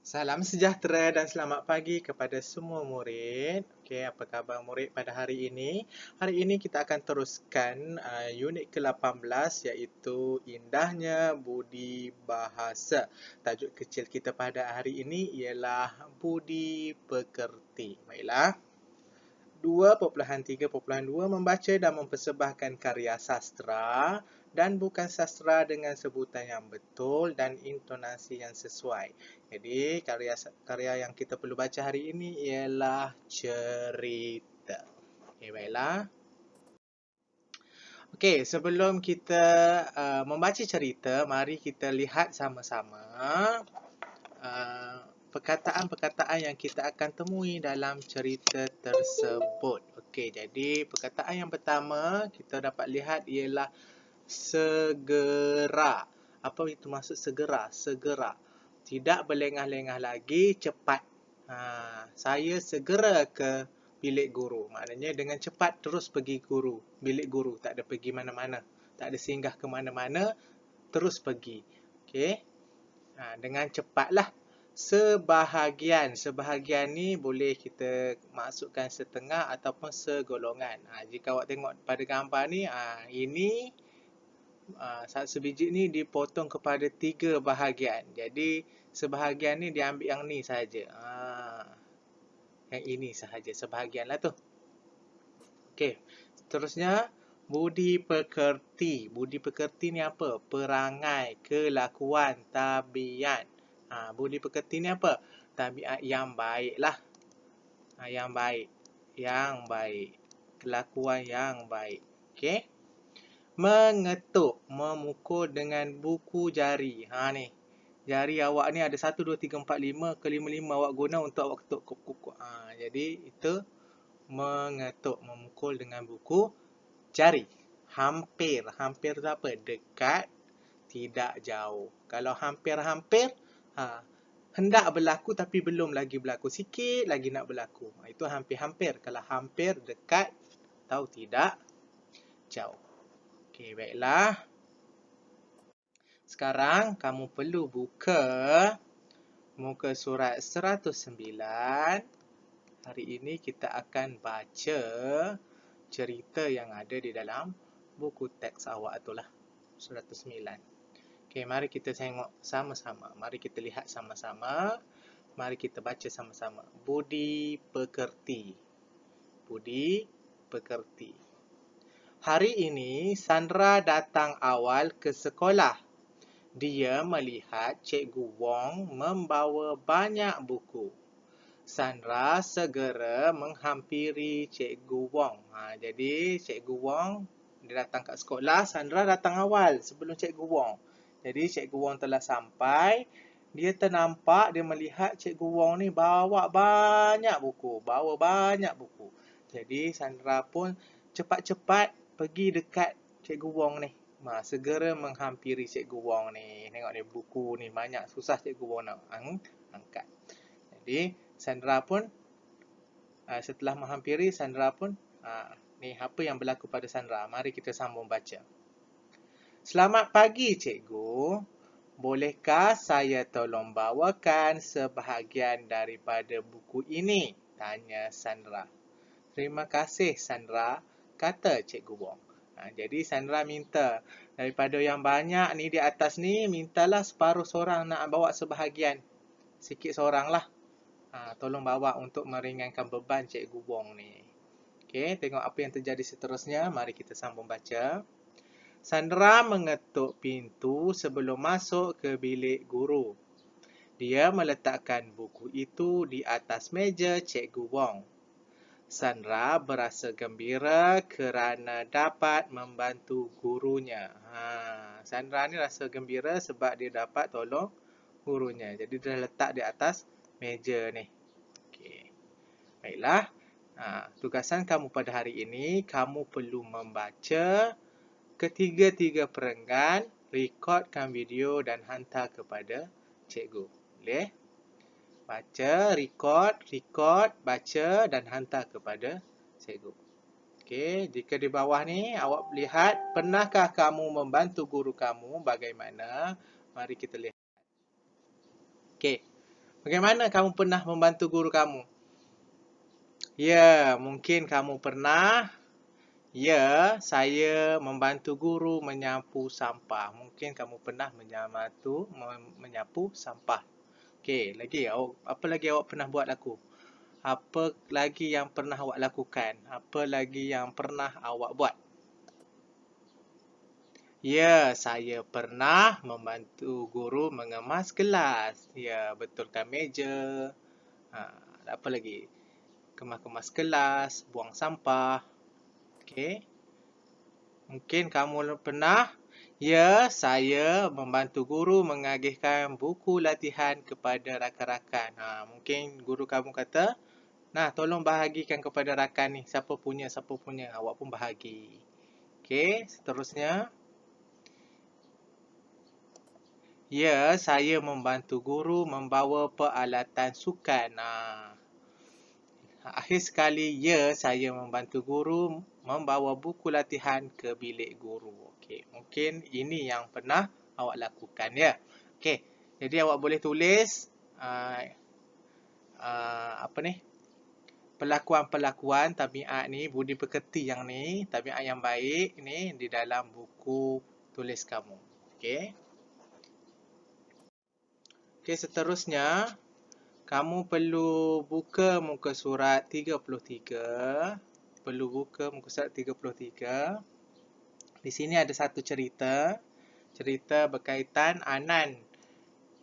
Salam sejahtera dan selamat pagi kepada semua murid. Okey, apa khabar murid pada hari ini? Hari ini kita akan teruskan unit ke-18 iaitu Indahnya Budi Bahasa. Tajuk kecil kita pada hari ini ialah Budi Pekerti. Baiklah. 2.3.2 membaca dan mempersembahkan karya sastra dan bukan sastra dengan sebutan yang betul dan intonasi yang sesuai. Jadi karya yang kita perlu baca hari ini ialah cerita. Okey, baiklah. Okey, sebelum kita membaca cerita, mari kita lihat sama-sama perkataan-perkataan yang kita akan temui dalam cerita tersebut. Okey, jadi perkataan yang pertama kita dapat lihat ialah segera. Apa itu maksud segera? Segera. Tidak berlengah-lengah lagi, cepat. Saya segera ke bilik guru. Maknanya dengan cepat terus pergi bilik guru. Tak ada pergi mana-mana. Tak ada singgah ke mana-mana, terus pergi. Okey. Dengan cepatlah. Sebahagian ni boleh kita masukkan setengah ataupun segolongan. Jika awak tengok pada gambar ni, ini sebiji ni dipotong kepada 3 bahagian. Jadi sebahagian ni diambil yang ni sahaja. Yang ini sahaja sebahagian lah tu. Okey. Seterusnya budi pekerti. Budi pekerti ni apa? Perangai, kelakuan, tabiat. Budi pekerti ni apa? Tabiat yang baik lah. Yang baik. Yang baik. Kelakuan yang baik. Okey. Mengetuk, memukul dengan buku jari. Ni. Jari awak ni ada 1, 2, 3, 4, 5. Kelima-lima awak guna untuk awak ketuk. Jadi itu mengetuk, memukul dengan buku jari. Hampir. Hampir tu apa? Dekat, tidak jauh. Kalau hampir-hampir, hendak berlaku tapi belum lagi berlaku. Sikit lagi nak berlaku. Itu hampir-hampir. Kalau hampir, dekat, atau tidak jauh. Okey, baiklah. Sekarang kamu perlu buka muka surat 109. Hari ini kita akan baca cerita yang ada di dalam buku teks awak itulah. 109. Okey, mari kita tengok sama-sama. Mari kita lihat sama-sama. Mari kita baca sama-sama. Budi pekerti. Budi pekerti. Hari ini Sandra datang awal ke sekolah. Dia melihat Cikgu Wong membawa banyak buku. Sandra segera menghampiri Cikgu Wong. Jadi Cikgu Wong dia datang kat sekolah, Sandra datang awal sebelum Cikgu Wong. Jadi Cikgu Wong telah sampai, dia ternampak, dia melihat Cikgu Wong ni bawa banyak buku. Jadi Sandra pun cepat-cepat pergi dekat Cikgu Wong ni. Segera menghampiri Cikgu Wong ni. Tengok ni buku ni banyak, susah Cikgu Wong nak angkat. Jadi Sandra pun setelah menghampiri, Sandra pun ni apa yang berlaku pada Sandra. Mari kita sambung baca. Selamat pagi Cikgu. Bolehkah saya tolong bawakan sebahagian daripada buku ini? Tanya Sandra. Terima kasih Sandra, kata Cikgu Wong. Jadi Sandra minta daripada yang banyak ni di atas ni, mintalah separuh seorang nak bawa sebahagian. Sikit seorang lah. Tolong bawa untuk meringankan beban Cikgu Wong ni. Okey, tengok apa yang terjadi seterusnya. Mari kita sambung baca. Sandra mengetuk pintu sebelum masuk ke bilik guru. Dia meletakkan buku itu di atas meja Cikgu Wong. Sandra berasa gembira kerana dapat membantu gurunya. Sandra ni rasa gembira sebab dia dapat tolong gurunya. Jadi dia letak di atas meja ni. Okey. Baiklah. Tugasan kamu pada hari ini, kamu perlu membaca ketiga-tiga perenggan, rekodkan video dan hantar kepada cikgu. Boleh? Baca, rekod, baca dan hantar kepada cikgu. Okey, jika di bawah ni awak lihat, pernahkah kamu membantu guru kamu? Bagaimana? Mari kita lihat. Okey. Bagaimana kamu pernah membantu guru kamu? Ya, mungkin kamu pernah. Ya, saya membantu guru menyapu sampah. Mungkin kamu pernah menyapu sampah. Okey, lagi apa lagi awak pernah buat aku? Apa lagi yang pernah awak lakukan? Apa lagi yang pernah awak buat? Ya, saya pernah membantu guru mengemas kelas. Ya, betulkan meja. Apa lagi? Kemas-kemas kelas, buang sampah. Okey. Mungkin kamu pernah. Ya, saya membantu guru mengagihkan buku latihan kepada rakan-rakan. Mungkin guru kamu kata, nah, tolong bahagikan kepada rakan ni. Siapa punya. Awak pun bahagi. Okey, seterusnya. Ya, saya membantu guru membawa peralatan sukan. Akhir sekali, ya, saya membantu guru membawa buku latihan ke bilik guru. Okey, mungkin ini yang pernah awak lakukan, ya. Okey, jadi awak boleh tulis apa ni? Perlakuan-perlakuan tabiat ni, budi pekerti yang ni, tabiat yang baik ni di dalam buku tulis kamu. Okey. Okey, seterusnya kamu perlu buka muka surat 33. Perlu buka muka surat 33. Di sini ada satu cerita. Cerita berkaitan Anan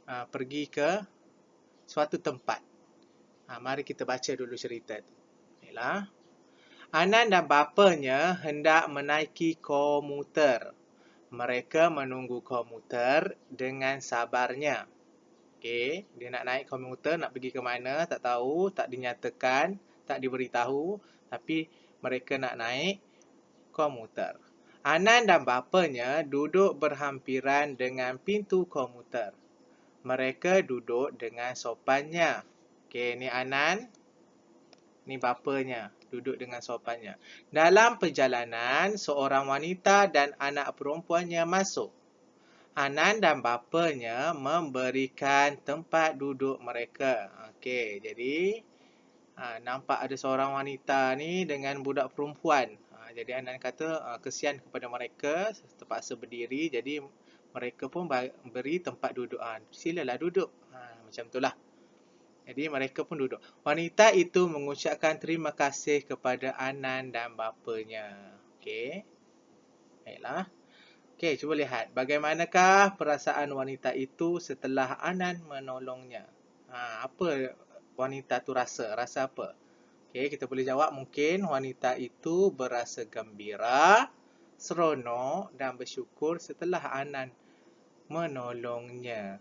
pergi ke suatu tempat. Mari kita baca dulu cerita tu. Baiklah. Anan dan bapanya hendak menaiki komuter. Mereka menunggu komuter dengan sabarnya. Okey, dia nak naik komuter, nak pergi ke mana, tak tahu, tak dinyatakan, tak diberitahu, tapi mereka nak naik komuter. Anan dan bapanya duduk berhampiran dengan pintu komuter. Mereka duduk dengan sopannya. Okey, ni Anan, ni bapanya, duduk dengan sopannya. Dalam perjalanan, seorang wanita dan anak perempuannya masuk. Anan dan bapanya memberikan tempat duduk mereka. Okey, jadi nampak ada seorang wanita ni dengan budak perempuan. Jadi Anan kata kesian kepada mereka, terpaksa berdiri. Jadi mereka pun beri tempat duduk. Silalah duduk. Macam itulah. Jadi mereka pun duduk. Wanita itu mengucapkan terima kasih kepada Anan dan bapanya. Okey. Baiklah. Okey, cuba lihat. Bagaimanakah perasaan wanita itu setelah Anan menolongnya? Apa wanita tu rasa? Rasa apa? Okey, kita boleh jawab mungkin wanita itu berasa gembira, seronok dan bersyukur setelah Anan menolongnya.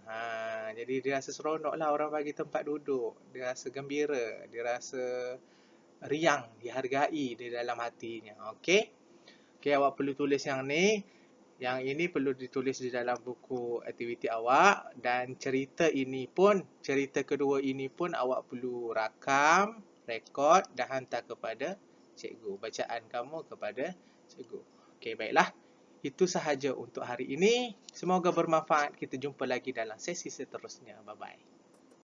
Jadi dia rasa seronok lah orang bagi tempat duduk. Dia rasa gembira, dia rasa riang, dihargai di dalam hatinya. Okey? Okey, awak perlu tulis yang ni. Yang ini perlu ditulis di dalam buku aktiviti awak. Dan cerita kedua ini pun awak perlu rakam, rekod dan hantar kepada cikgu. Bacaan kamu kepada cikgu. Okey, baiklah. Itu sahaja untuk hari ini. Semoga bermanfaat. Kita jumpa lagi dalam sesi seterusnya. Bye-bye.